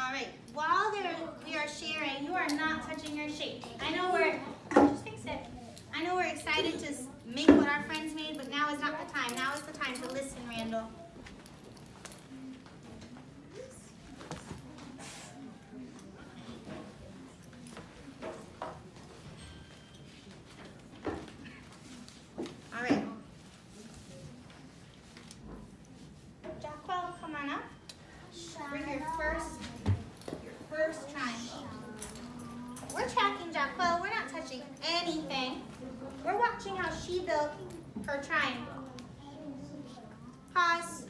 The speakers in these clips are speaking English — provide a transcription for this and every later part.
All right. While we are sharing, you are not touching your shape. I know just fix it. I know we're excited to make what our friends made, but now is not the time. Now is the time to listen, Randall. All right. Jacquel, come on up. Bring your first triangle. We're tracking Jacquel. We're not touching anything. We're watching how she built her triangle. Pause.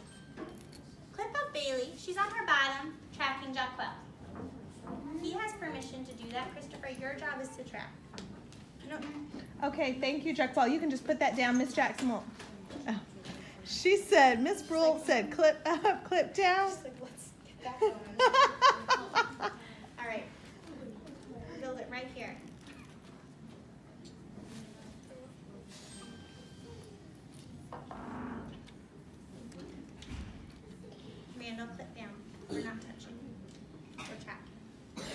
Clip up Bailey. She's on her bottom, tracking Jacquel. He has permission to do that. Christopher, your job is to track. No. Okay, thank you, Jacquel. You can just put that down. Miss Jackson won't. Oh. She said, Miss Brule said, clip up, clip down. Just like, let's get that going. All right. Build it right here. Randall, clip down. We're not touching. We're tracking. Good.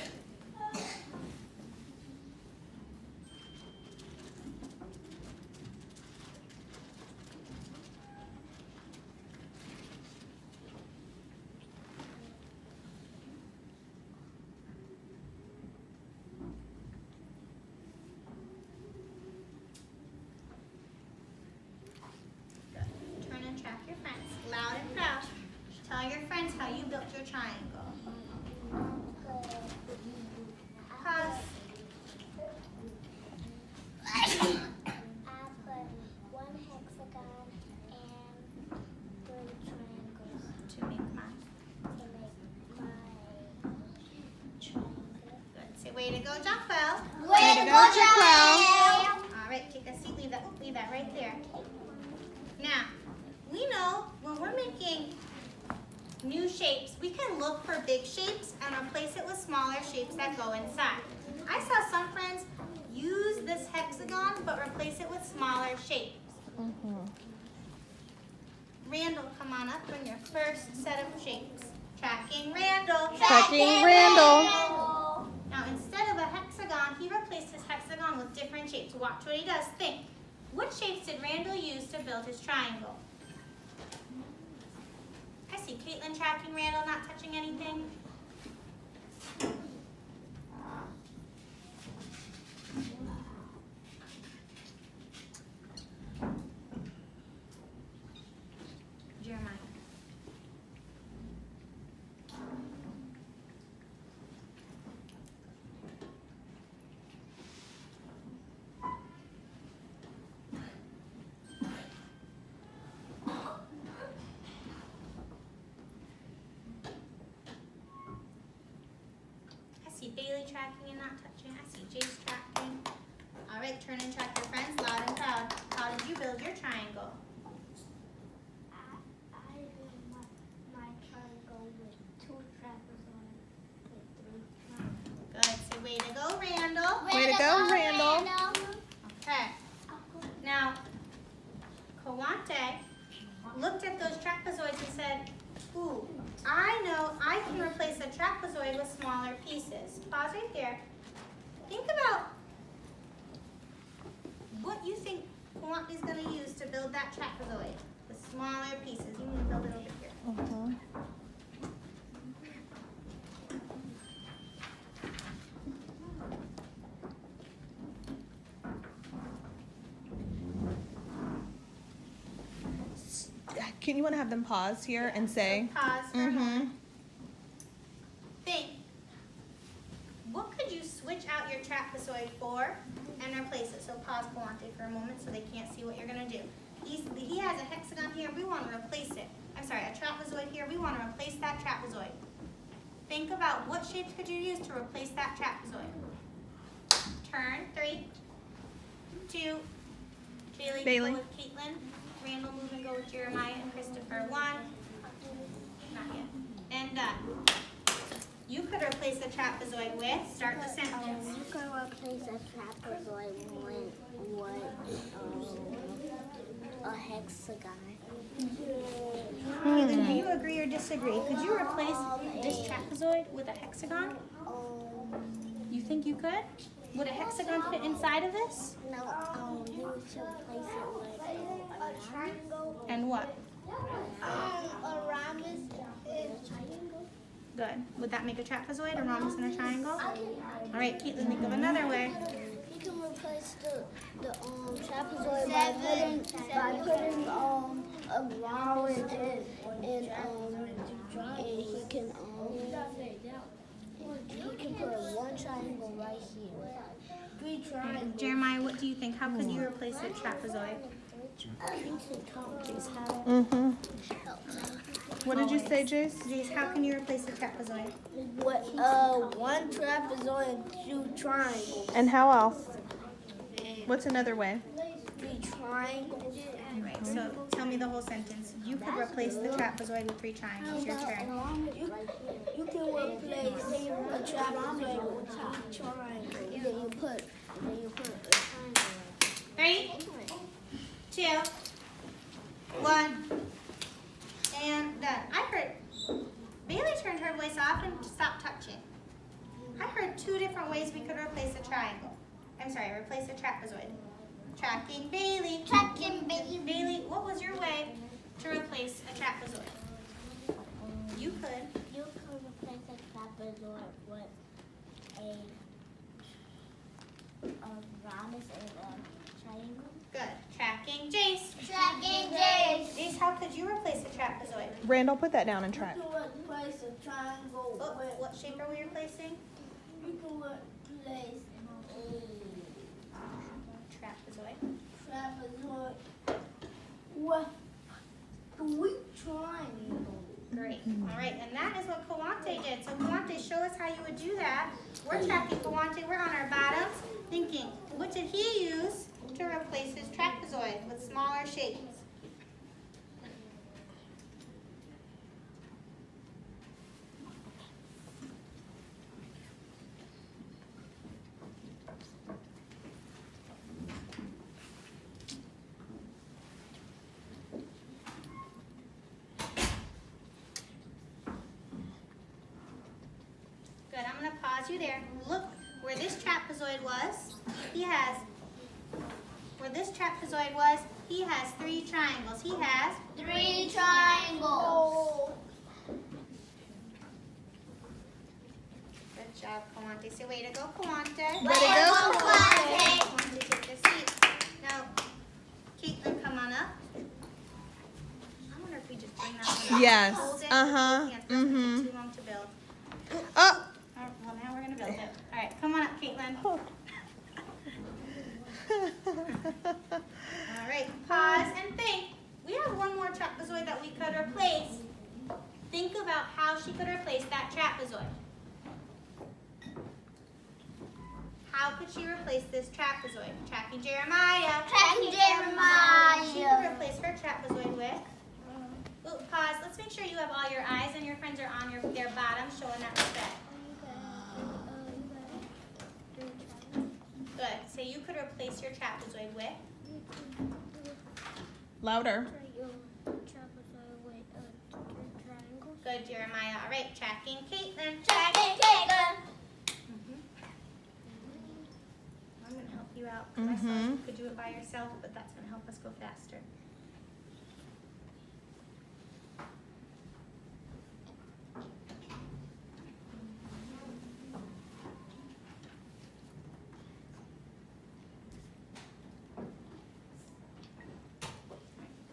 Turn and track your friends. Loud and proud. Tell your friends how you built your triangle. Pause. I put one hexagon and 3 triangles To make mine. to make my triangle. Good. Say, way to go, Jacquel. Way to go, Jacquel. All right, take a seat. Leave that right there. Now, we know when we're making new shapes, we can look for big shapes and replace it with smaller shapes that go inside. I saw some friends use this hexagon but replace it with smaller shapes. Randall, come on up. Bring your first set of shapes. Tracking Randall. Tracking Randall. Now, instead of a hexagon, he replaced his hexagon with different shapes. Watch what he does. Think. What shapes did Randall use to build his triangle? I see Caitlin tracking Randall, not touching anything. Jeremiah. I see Bailey tracking and not touching. I see Jace tracking. All right, turn and track your friends loud and proud. How did you build your triangle? I built my triangle with 2 trapezoids with 3 triangles. Good. Say, way to go, Randall. Way to go, Randall. Okay. Now, Kawante looked at those trapezoids and said, ooh, I know I can replace a trapezoid with smaller pieces. Pause right there. Think about what you think Kawante's going to use to build that trapezoid with smaller pieces. You need to build it over here. Can you want to have them pause here and say? Pause for a moment. Think. What could you switch out your trapezoid for and replace it? So pause Kawante for a moment so they can't see what you're going to do. He has a hexagon here. We want to replace it. I'm sorry, a trapezoid here. We want to replace that trapezoid. Think about what shapes could you use to replace that trapezoid. Turn. 3, 2. Bailey. Go with Caitlin. Randall, move and go with Jeremiah and Christopher. 1. Not yet. And done. You could replace the trapezoid with, start the sentence. You could replace a trapezoid with a hexagon. Caitlin, do you agree or disagree? Could you replace this trapezoid with a hexagon? You think you could? Would a hexagon fit inside of this? No, you should place it like a triangle. And what? A rhombus and a triangle. Good. Would that make a trapezoid, a rhombus, and a triangle? All right, Caitlin, think of another way. You can replace the trapezoid by putting a rhombus and he can put one triangle right here. 3 triangles. Jeremiah, what do you think? How could you replace a trapezoid? Jace had it. Mm-hmm. What did you say, Jace? Jace, how can you replace a trapezoid? One trapezoid and 2 triangles. And how else? What's another way? 3 triangles. All right, so tell me the whole sentence. You could replace the trapezoid with 3 triangles. Your turn. You can replace a trapezoid with 3 triangles. Then you put a triangle. 3, 2, 1, and done. I heard Bailey turned her voice off and stopped touching. I heard 2 different ways we could replace a triangle. I'm sorry, replace a trapezoid. Tracking Bailey. Tracking Bailey. Bailey, what was your way to replace a trapezoid? You could. You could replace a trapezoid with a rhombus and a triangle. Good. Tracking Jace. Tracking Jace. Jace, how could you replace a trapezoid? Randall, put that down and track. You can replace a triangle Oh, what shape are we replacing? You can replace Trapezoid. a trapezoid with 3 triangles. Great. All right, and that is what Kawante did. So Kawante, show us how you would do that. We're tracking Kawante. We're on our bottoms, thinking, what did he use to replace his trapezoid with smaller shapes? Good, I'm going to pause you there. Look where this trapezoid was. Where this trapezoid was, he has 3 triangles. He has 3 triangles. Good job, Kawante. Say, way to go, Kawante. Way to go, Kawante. Kawante, take a seat. Now, Caitlin, come on up. I wonder if we just bring that one up. Yes. Hold it. Uh-huh. It's too long to build. Oh. Well, now we're going to build it. All right, come on up, Caitlin. All right, pause and think. We have one more trapezoid that we could replace. Think about how she could replace that trapezoid. How could she replace this trapezoid? Tracking Jeremiah. Tracking Jeremiah. She could replace her trapezoid with. Ooh, pause. Let's make sure you have all your eyes and your friends are on their bottom, showing that respect. Good. So you could replace your trapezoid with. Louder. Good, Jeremiah. All right, tracking Caitlin. Tracking Caitlin. I'm going to help you out because I saw you could do it by yourself, but that's going to help us go faster.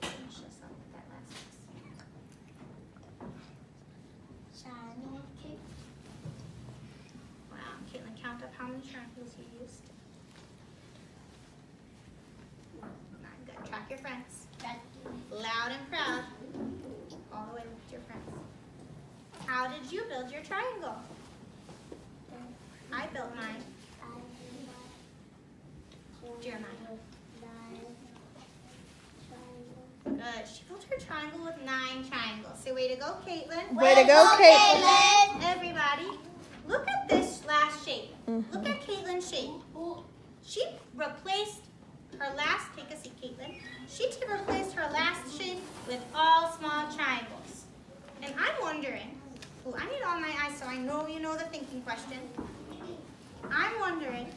Finish this up with that last piece. Wow, Caitlin, count up how many triangles you used. Not good. Track your friends. Loud and proud. All the way with your friends. How did you build your triangle? I built mine. Jeremiah. Good. She built her triangle with 9 triangles. Say, way to go, Caitlin. Way to go, Caitlin. Everybody, look at this last shape. Look at Caitlin's shape. She replaced her last, take a seat, Caitlin. She replaced her last shape with all small triangles. And I'm wondering, Ooh, I need all my eyes so I know you know the thinking question. I'm wondering,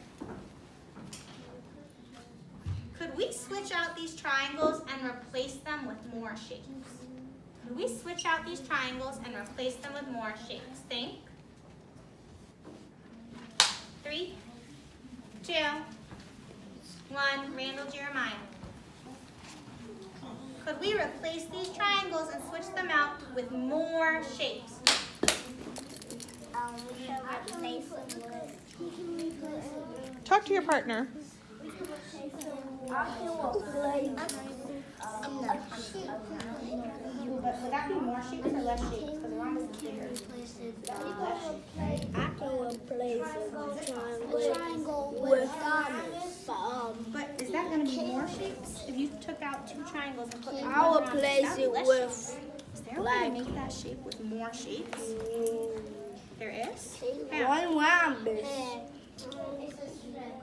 could we switch out these triangles and replace them with more shapes? Could we switch out these triangles and replace them with more shapes? Think. 3, 2, 1. Randall, Jeremiah. Could we replace these triangles and switch them out with more shapes? We can replace them with. Talk to your partner. But would that be more shapes or less shapes? Because we're almost bigger. I can replace a triangle with But is that going to be more shapes? If you took out 2 triangles and put one I'll around replace that'd be it less with shapes. Is there a way to make that shape with more shapes? There is? one rhombus.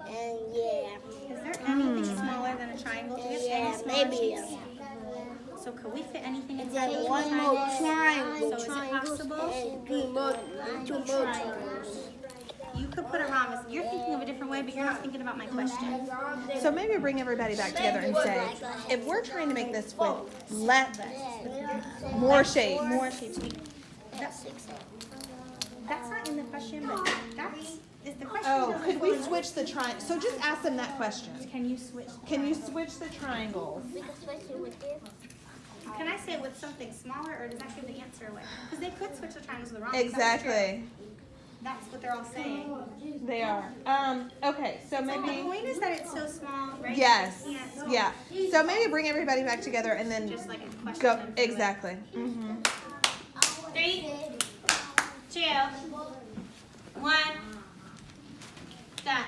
And yeah. Is there anything smaller than a triangle? Do we have any smaller maybe. shapes? So could we fit anything inside Then those one more triangle. So is it possible? And 2 more triangles. You could put a rhombus. You're thinking of a different way, but you're not thinking about my question. So maybe bring everybody back together and say, if we're trying to make this with more shapes. More shapes. That's not in the question, but is the question. Oh, could we switch the triangle? So just ask them that question. Can you switch? Can you switch the triangles? We can switch it with this. Can I say it with something smaller, or does that give the answer away? Because they could switch the triangles with the rhombus. Exactly. That's what they're all saying. They are. Okay, so The maybe. point is that it's so small, right? Yes. Yeah. Yeah. So maybe bring everybody back together and then Just like a question. go. Exactly. 3, 2, 1. Done.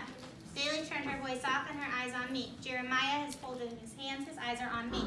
Bailey turned her voice off and her eyes on me. Jeremiah has folded his hands. His eyes are on me.